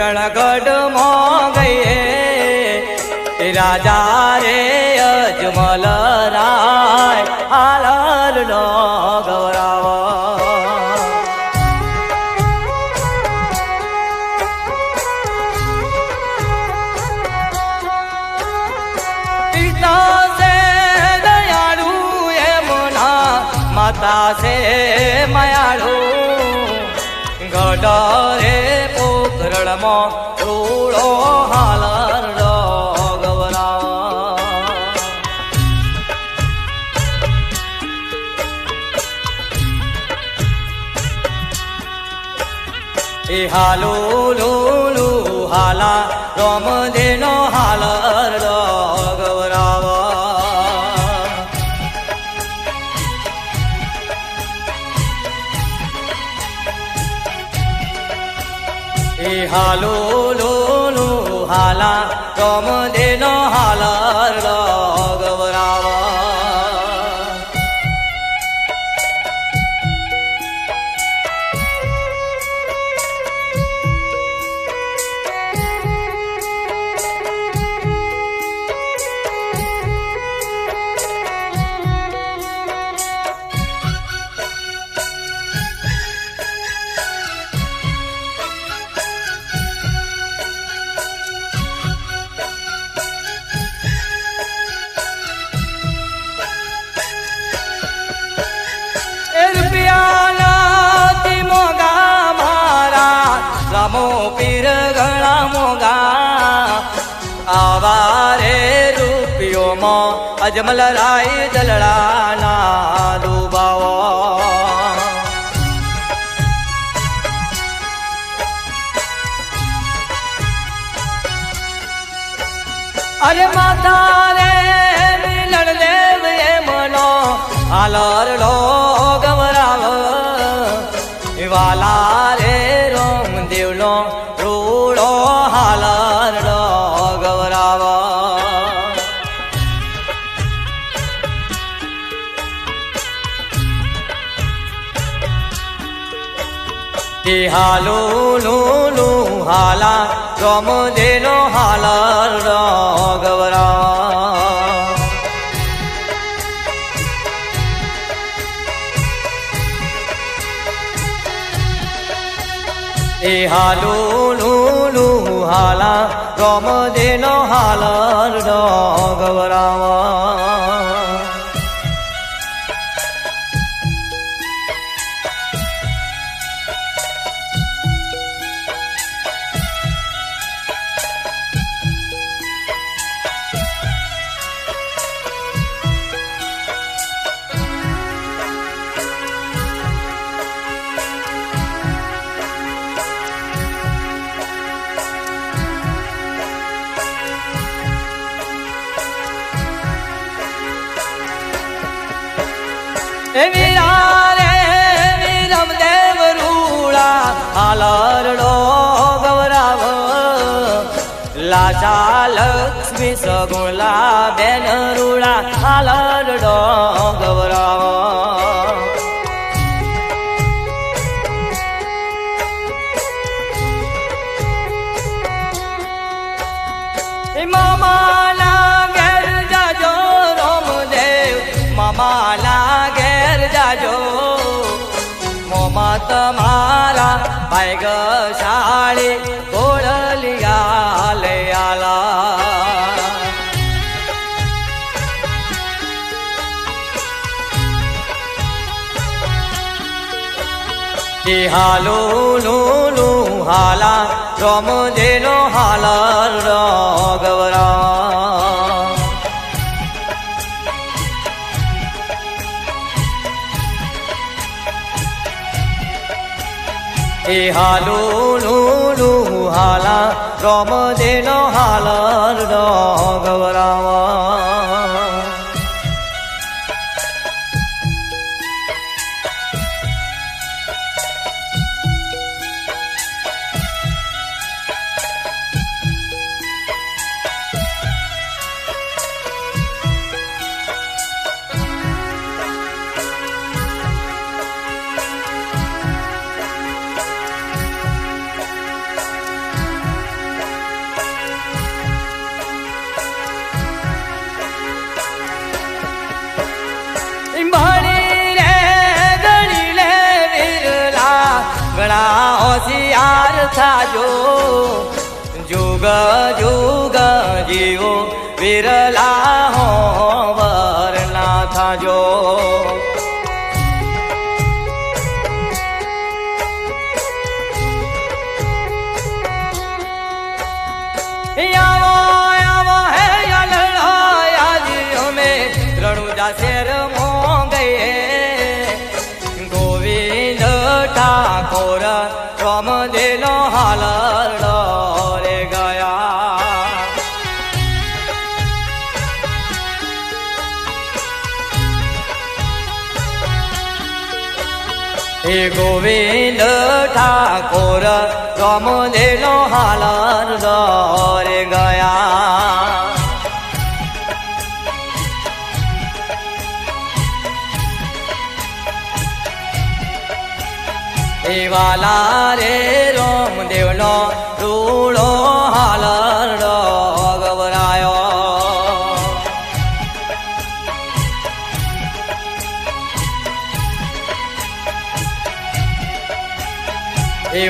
रणगढ़ में गए राजा रे अजमल राय हालर नो गौरावा पिता से दयालु यमुना माता से मायालु गडरे पोखरण में रूड़ो हालर नो हालो लो लो हाला रोम देनो हालर रो गौरावा हालो लो लो हाला रोम देनो हालर रो गौरावा रामो पीर गणा मोगा आवारे रूपियों मो अजमल राय दलड़ा ना डूबाओ अरे माता रे मिलन देव ये मनो हालर लो गवराव वाला रे रोम देवलो रूड़ो हालर लो गौरावा हालो लो लो हाला रोम देनो हालर लो गौरावा हालो लो लो हाला रोम देनो हालर रो गौरावा वीरा रे वीरम देव रूड़ा हालर लो गौराव लाचा लक्ष्मी सगुला बेन रूड़ा हालर लो गौराव मामा ना घेर जाजो रोम देव मामा ना जाजो मोमा तमारा पायग शाळे कोळलिया आला हालो लो लो हाला रोम देनो हालर रो गौरा हालो लो लो हाला रोम देनो हालर रो गौरावा થાજો જુગ જુગ જીવો વિરલા હો વરના થાજો શેર મોંગે ગોવિંદ ઠાકોર રમદેલો હાલરડો રે ગયા હે ગોવિંદ ઠાકોર રમદેલો હાલરડો રે ગયા વાલા રે રામદેવનો રૂડો હાલરડો ગવરાયો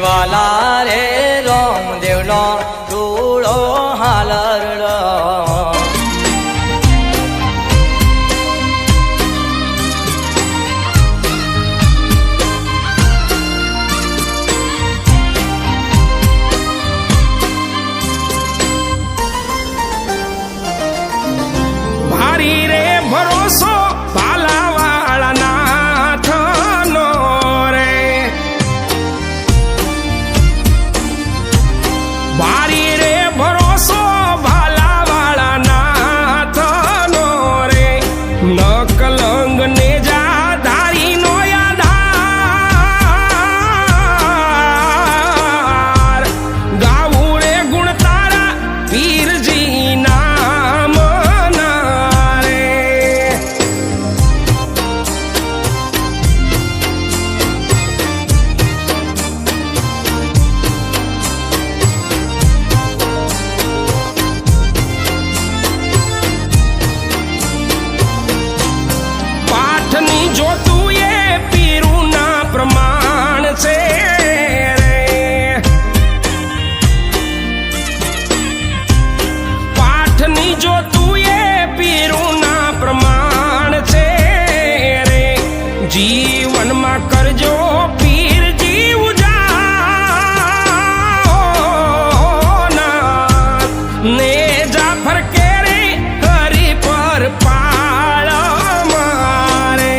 વાલા રે રામદેવનો રૂડો હાલરડો ભરોસો ભાલાવાળા નાથનો રે ભારી રે ભરોસો ભાલાવાળા નાથનો રે ન કલંગ ને જા ધારી નો યાધાર ગાવું રે ગુણ તારા પીરજી નામ જીવનમાં કરજો પીર જીવ જાના ને જાફર કે રે હરી પર પાળ મારે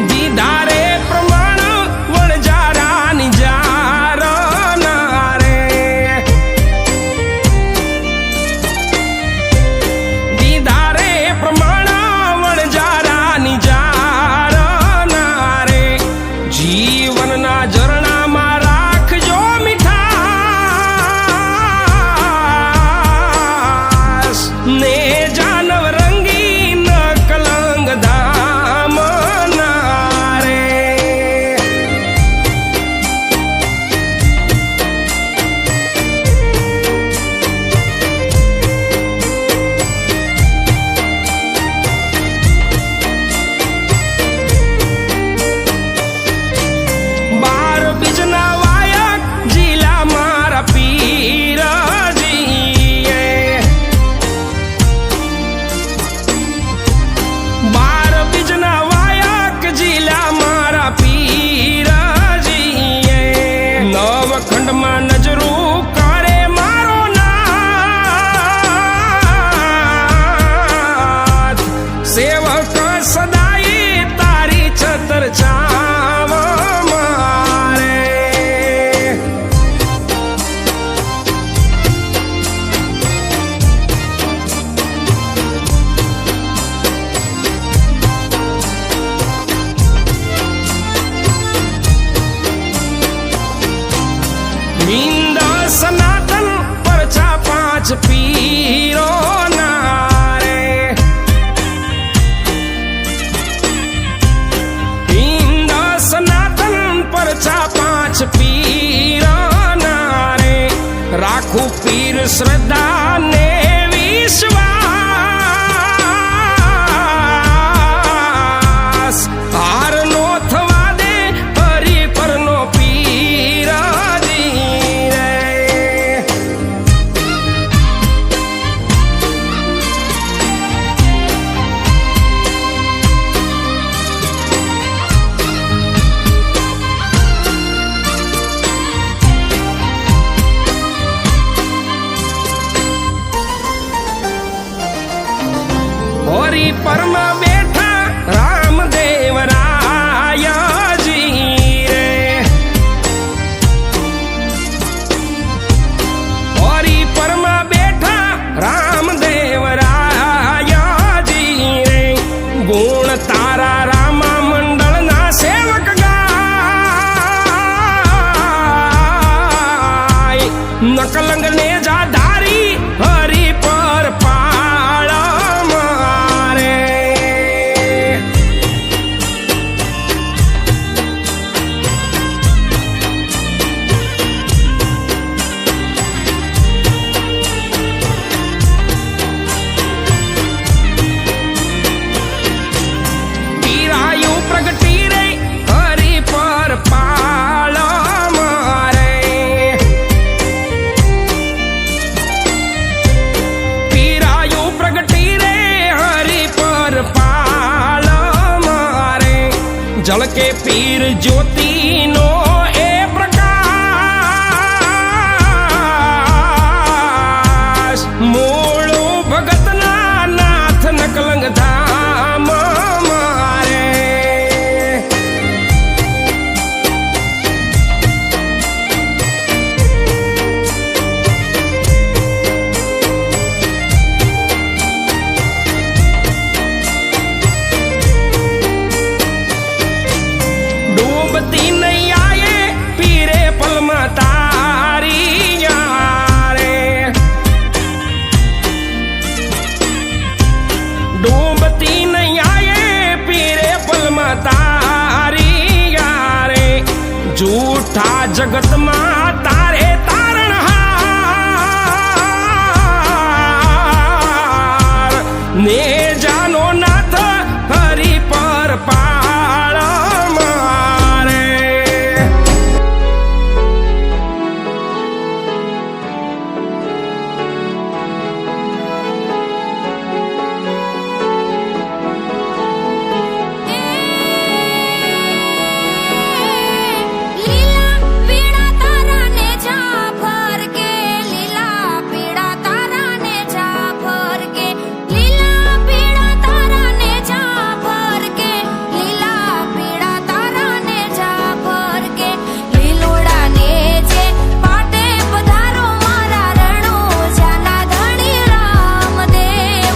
દીદારે શ્રદ્ધા ને વિશ્વાસ હાર નો થવા દે હરી પરનો પીરાજી રે. હોરી પરમાં બેઠા રામદેવ રાયાજી રે. હોરી પરમાં બેઠા રામદેવ રાયાજી રે. ગુણ તારા રામા મંડળના સેવક ગાય નકલંગ ને જાધારી હરી પર પાળ મારે. પીરાયું પ્રગટી રે હરી પર પાળ મારે. પીરાયું પ્રગટી રે હરી પર પાળ મારે. જળકે પીર જ્યોતિનો એ પ્રકાશ મૂળો ભગતના નાથ નકલંગ ધામ મારે. ડૂબતી નૈયાએ પીરે પલમાં તારી યારે. ડૂબતી નૈયાએ પીરે પલમાં તારી યારે. જૂઠા જગતમાં તારે તારણહાર ને જાનો નાથ હરી પર પાળ મારે. લીલા પીળા તારાને જાફર કે લીલા પીળા તારાને જાફર કે લીલા પીળા તારાને જાફર કે લીલા પીળા તારાને જાફર કે લીલોડાને જે પાટે પધારો મારા રણોજાના ધણી રામદેવ.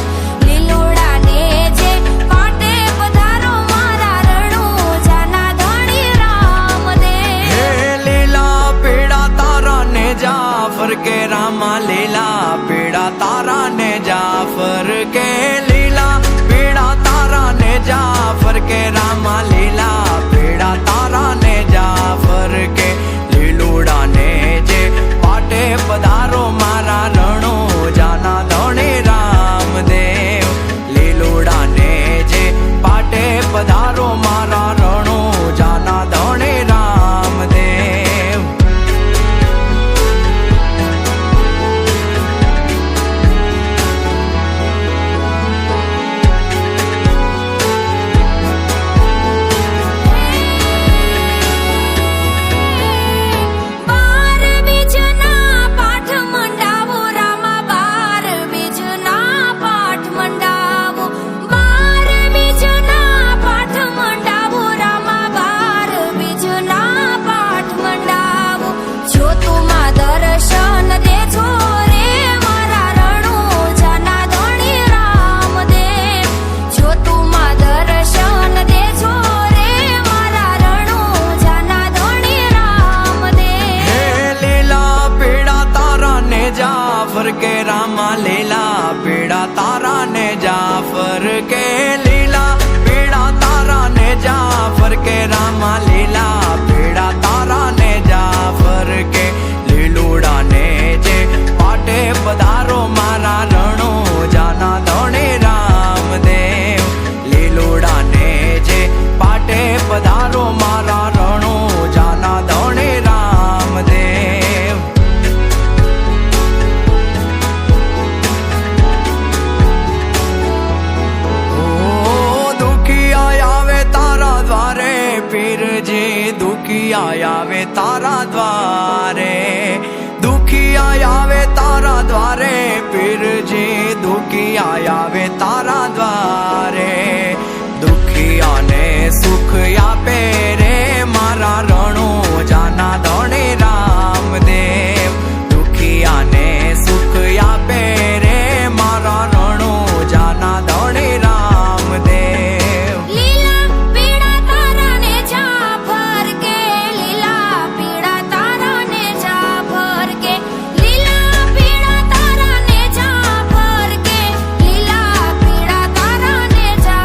લીલોડાને જે પાટે પધારો મારા રણોજાના ધણી રામદેવ. હે લીલા પીળા તારા ને જાફર કે રામા લીલા પીળા તારા ને જાફર કે લીલા પીળા તારા ને જાફર કે રામા લીલા પીળા તારા ને જાફર કે લીલુડા ને જે પાટે પધારો મારા રણો જાના ધણી રામદેવ. લીલુડા ને જે પાટે પધારો મારા રણો જાના ધણી રામદેવ. બાર બીજના પાઠ મંડાવો રામા બાર બીજના પાઠ મંડાવો. બાર બીજના પાઠ મંડાવો દુખિયા આવે તારા દ્વારે, દુખિયા આવે તારા દ્વારે, પીરજી દુખિયા આવે તારા દ્વારે. દુખિયાને સુખ આપે રે મારા રણુજાના ધણી રામદેવ, દુખિયાને સુખ આપે રે મારા રણુજાના ધણી રામદેવ. લીલા પીળા તારા ને જાફર કે, લીલા પીળા તારા ને જાફર કે, લીલા પીળા તારા ને જાફર કે, લીલા પીળા તારા ને જાફર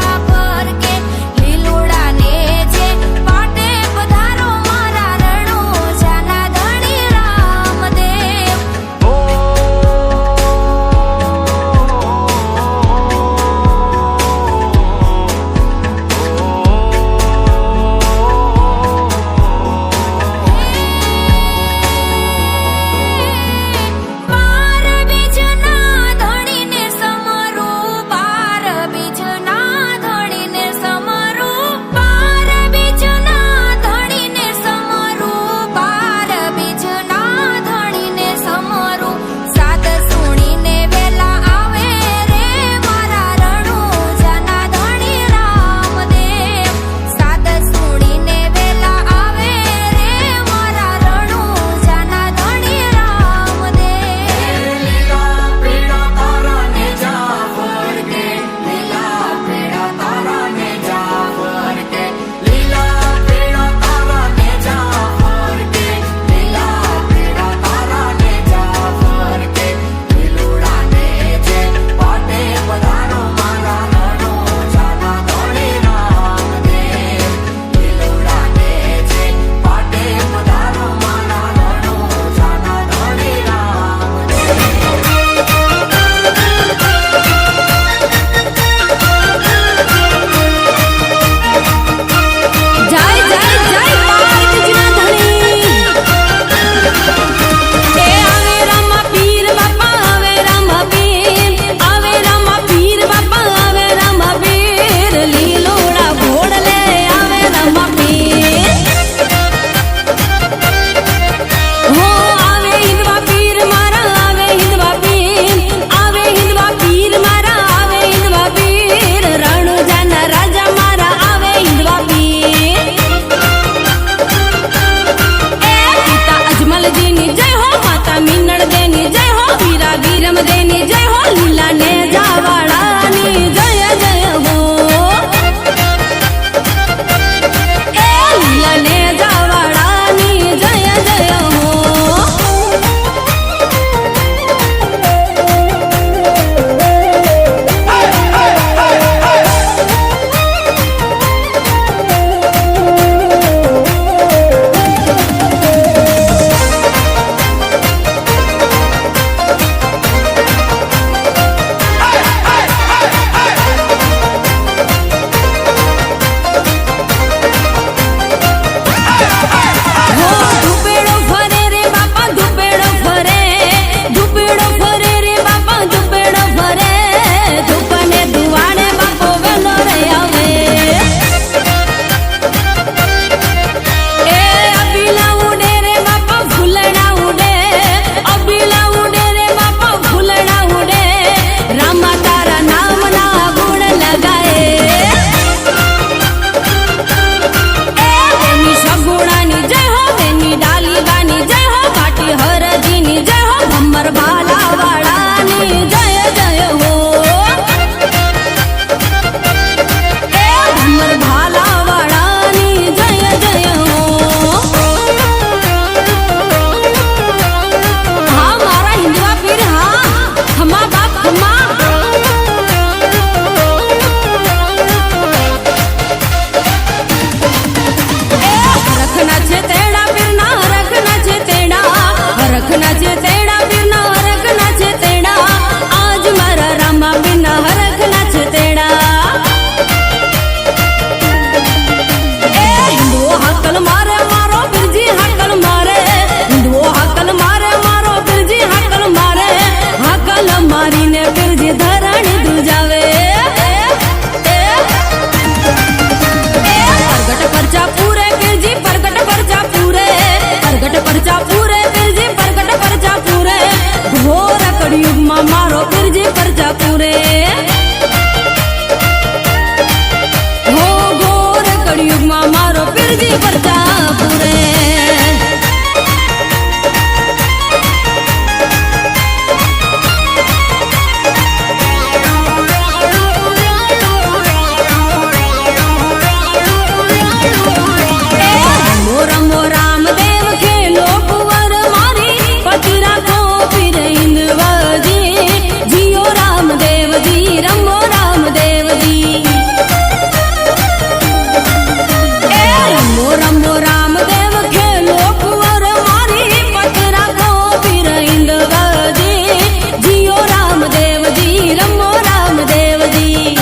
રમો રામદેવ ખેલો કુંવર મારી પતરા ગોપી રઈંદવજી જીઓ રામદેવજી રમો રામદેવજી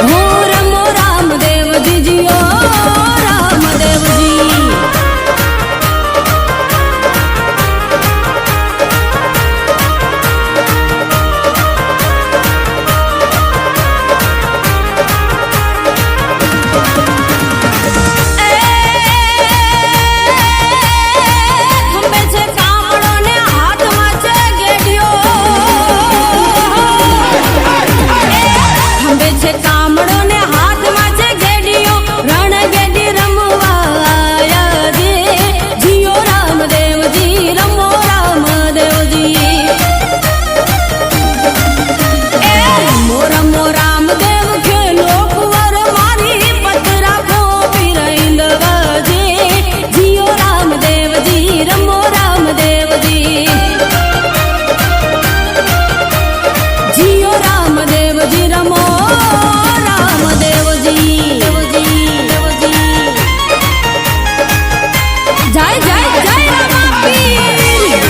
હો રમો રામદેવજી જીઓ રામદેવજી કામડો ને હાથમાં છે ગેડીઓ રણ ગેડી રમવા દે જીઓ રામદેવજી રમો રામદેવજી રમો રમો રામદેવ ખેલો કુંવર મારી પતરા ગોપી રઈંદવજી જીઓ રામદેવજી રમો રામદેવજી જીઓ રામદેવજી રમો જય જય જય રામાપીર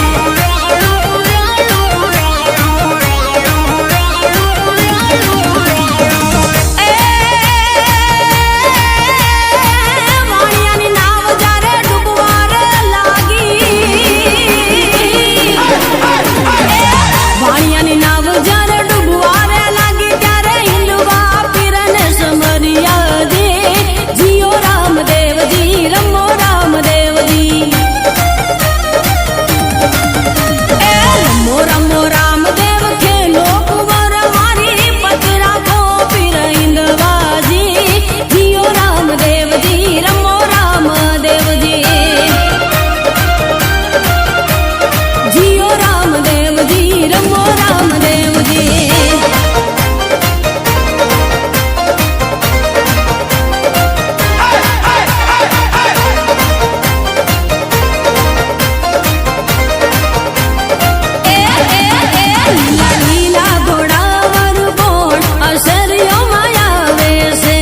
વાણિયાની નાવ જ્યારે ડૂબવાર લાગી વાણિયાની નાવ જ્યારે ડૂબવાર લાગી ત્યારે હિંદવા પીરને સમરિયા દે જીઓ રામદેવજી રમો રામદેવજી રમો રમો રામદેવ ખેલો કુંવર મારી પતરા ગોપી રઈંદવાજી જીઓ રામદેવજી રમો રામદેવજી જીઓ રામદેવજી રમો રામદેવજી લીલા લીલા ઘોડાવર બોણ અસરિયો માયાવે છે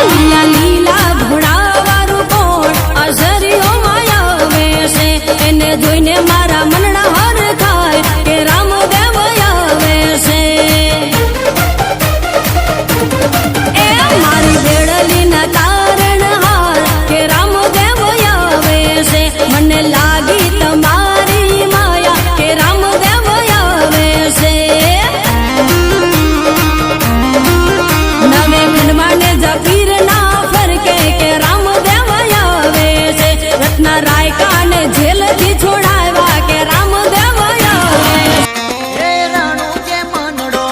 લીલા લીલા ઘોડાવર બોણ અસરિયો માયાવે છે એને જોઈને મારા મનડા હર થાય કે રામદેવ આવે છે મારી બેડલીના તારણ હાર કે રામદેવ આવે છે મને લાગી તમારી માયા કે રામદેવ આવે છે નવે ખંડમાં ને જપીર ના ફરકે કે રામદેવ આવે છે રત્ના રાયકા ને જેલથી છોડાવ્યા કે રામદેવ આવે એ રણુ જે માનડો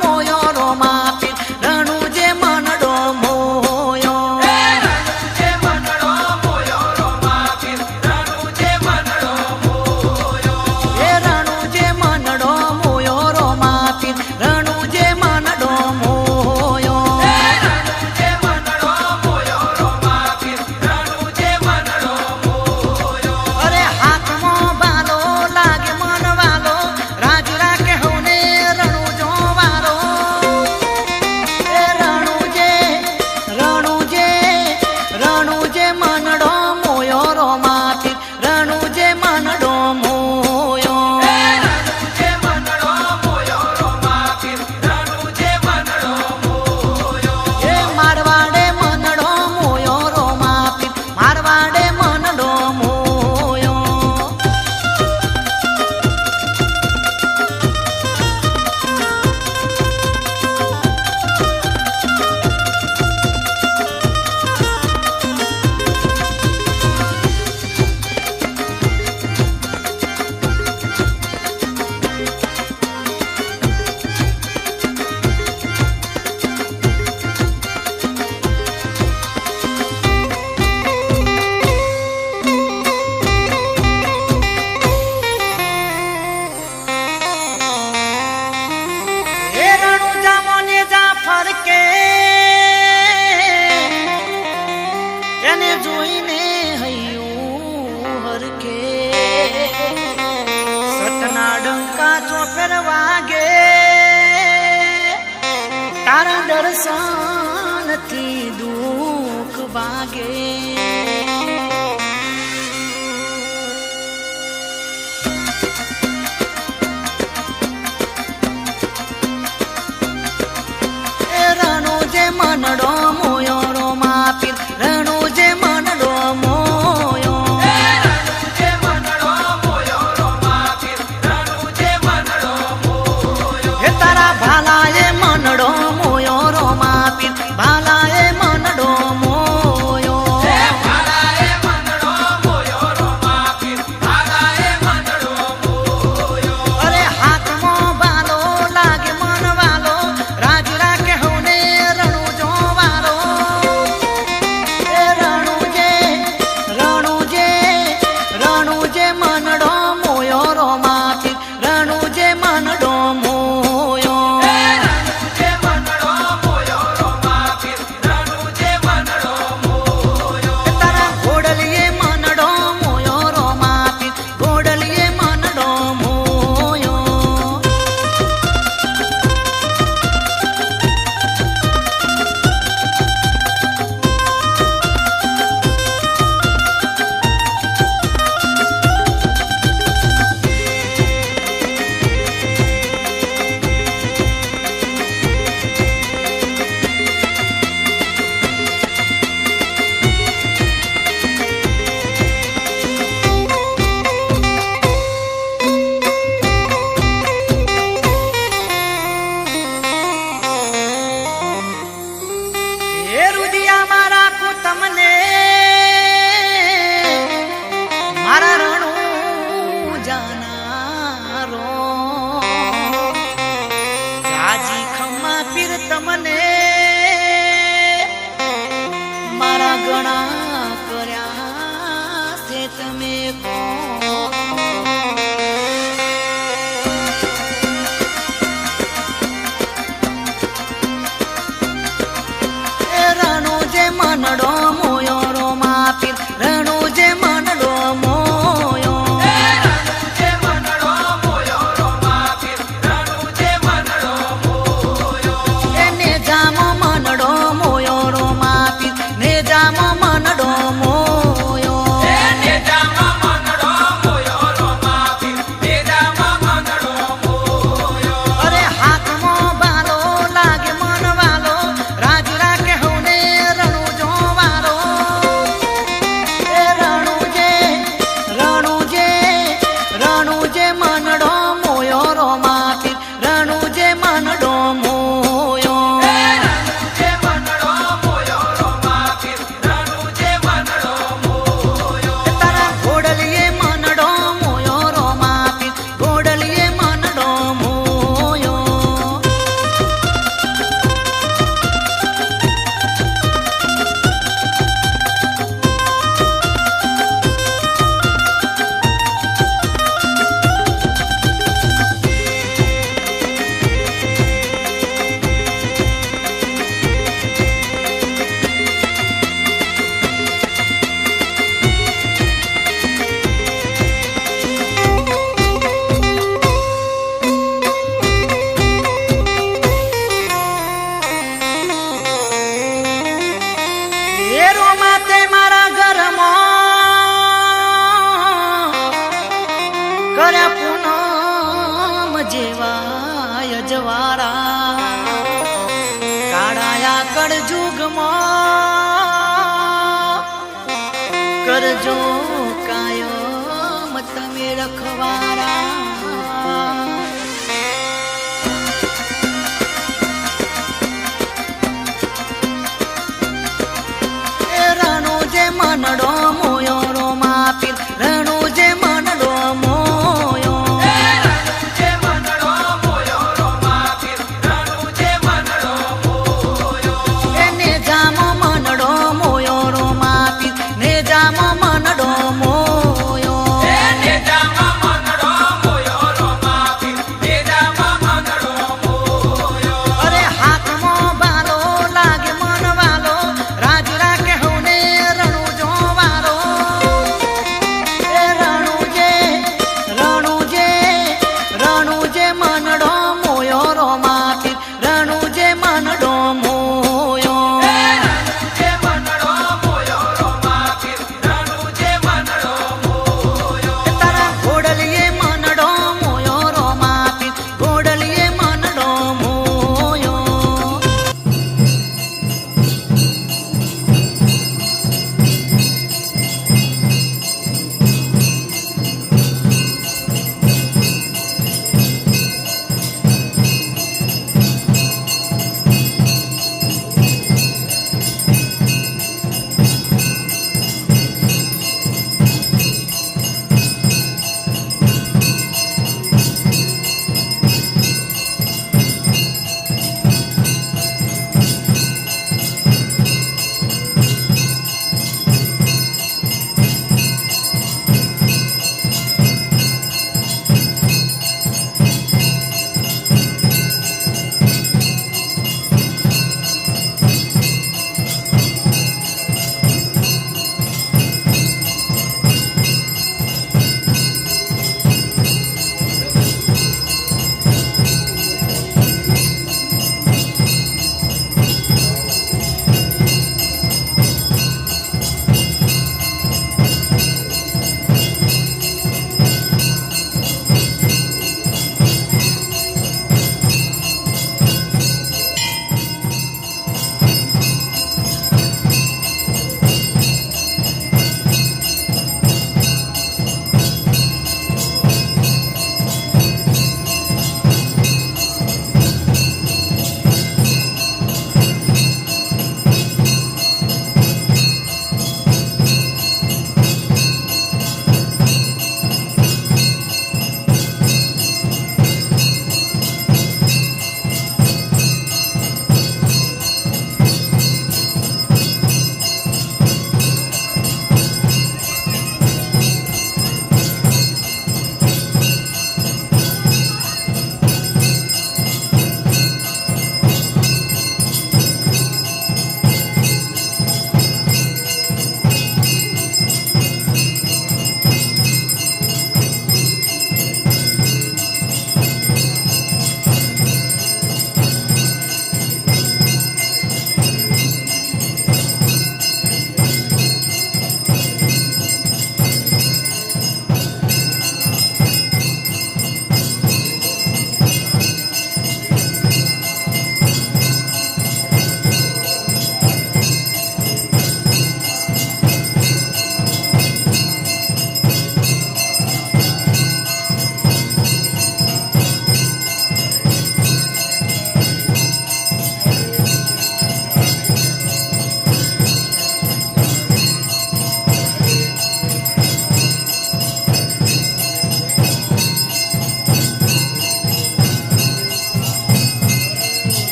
મોયો રો માપી રણુ જે માનડો મોયો એ રણુ જે માનડો મોયો રો માપી રણુ જે માનડો મોયો એ રણુ જે માનડો મોયો રો માપી રણુ જે માનડો મોયો એ રણુ જે માનડો મોયો રો માપી રણુ જે માનડો મોયો અરે હાથમાં બાલો લાગે મન વાલો રાજ રાખે હોને રણુ જો વારો એ રણુ જે મનડો મોયો રો માપી રણુ જે મનડો મોયો એ રણુ જે મનડો મોયો રો માપી રણુ જે મનડો મોયો એ મારવાડે મનડો મોયો રો માપી મારવાડે મનડો મોયો સટના ડંકા ઘણા ચોફેર વાગે તારા દર્શનથી દુઃખ ભાગે રણુ જે મનડો મોયો રો માપીર રણુ જે મનડો મોયો હે તારા ભાલાએ મનડો મોયો રો માપીર ભાલાએ મનડો મોયો અરે હાથમાં બાલો લાગે મન વાલો રાજ રાખે હોને રણુ જોવારો એ રણુ જે મનડો મોયો રો માપીર રણુ જે મનડો મોયો તારા ઘોડલીએ મનડો મોયો રો માપીર ઘોડલીએ મનડો મોયો એ રુદિયામાં રાખું તમને મારા રણુ જાનારો જાજી ખમ્મા પીર તમને મારા ગણા કર્યા છે તમે રણુ જે મનડો મોયો રો માપીર રણુ જે મનડો મોયો એને જામો મનડો મોયો રો માપીર ને જામો મનડો મોયો અરે હાથમાં બાલો લાગે મન વાલો રાજ રાખે હોને રણુ જોવારો એ રણુ જે મનડો મોયો રો માપીર રણુ જે મનડો મોયો તારા ઘોડલીએ મનડો મોયો રો માપીર ઘોડલીએ મનડો મોયો એ રોમા તે મારા ઘરમાં કર્યા પૂનમ જેવા અજવાળા કાળાયા કળજુગમાં કરજો કાયમ તમે રખવારા રણુ જે મનડો મોયો રો માપીર રણુ જે મનડો મોયો એને જામો મનડો મોયો રો માપીર ને જામો મનડો મોયો મનડો જે મનડો